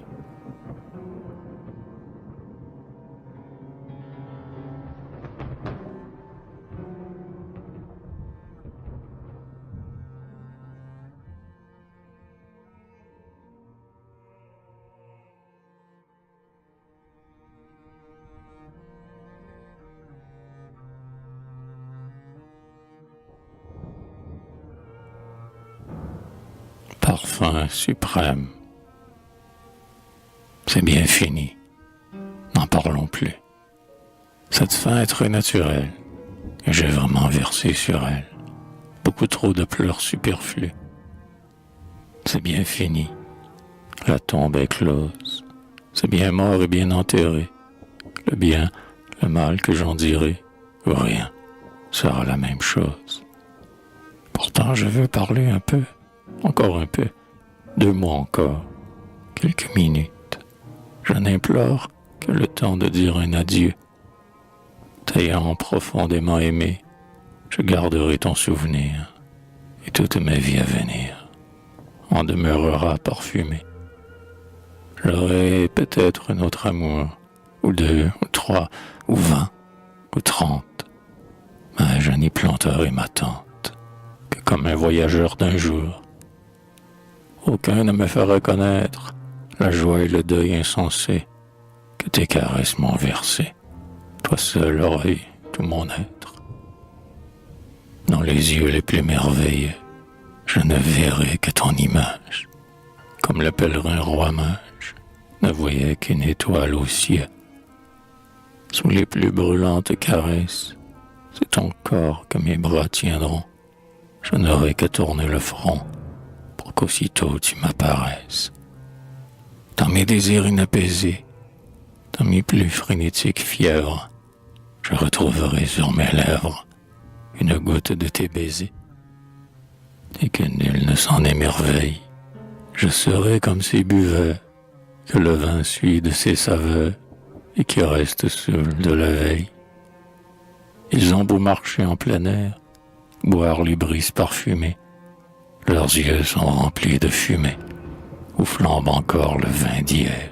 Parfum suprême. C'est bien fini. N'en parlons plus. Cette fin est très naturelle. et j'ai vraiment versé sur elle beaucoup trop de pleurs superflus. C'est bien fini. La tombe est close. C'est bien mort et bien enterré. Le bien, le mal que j'en dirai, ou rien, sera la même chose. Pourtant, je veux parler un peu, encore un peu, 2 mots encore, quelques minutes. Je n'implore que le temps de dire un adieu. T'ayant profondément aimé, je garderai ton souvenir, et toute ma vie à venir en demeurera parfumée. J'aurai peut-être un autre amour, ou 2, ou 3, ou 20, ou 30, mais je n'y planterai ma tente que comme un voyageur d'un jour. Aucun ne me fera connaître la joie et le deuil insensé que tes caresses m'ont versé. Toi seul auras eu tout mon être. Dans les yeux les plus merveilleux, je ne verrai que ton image, comme le pèlerin roi mage ne voyait qu'une étoile au ciel. Sous les plus brûlantes caresses, c'est ton corps que mes bras tiendront. Je n'aurai qu'à tourner le front pour qu'aussitôt tu m'apparaisses. Dans mes désirs inapaisés, dans mes plus frénétiques fièvres, je retrouverai sur mes lèvres une goutte de tes baisers. Et que nul ne s'en émerveille, je serai comme ces buveurs que le vin suit de ses saveurs et qui restent seuls de la veille. Ils ont beau marcher en plein air, boire les brises parfumées, leurs yeux sont remplis de fumée, où flambe encore le vin d'hier.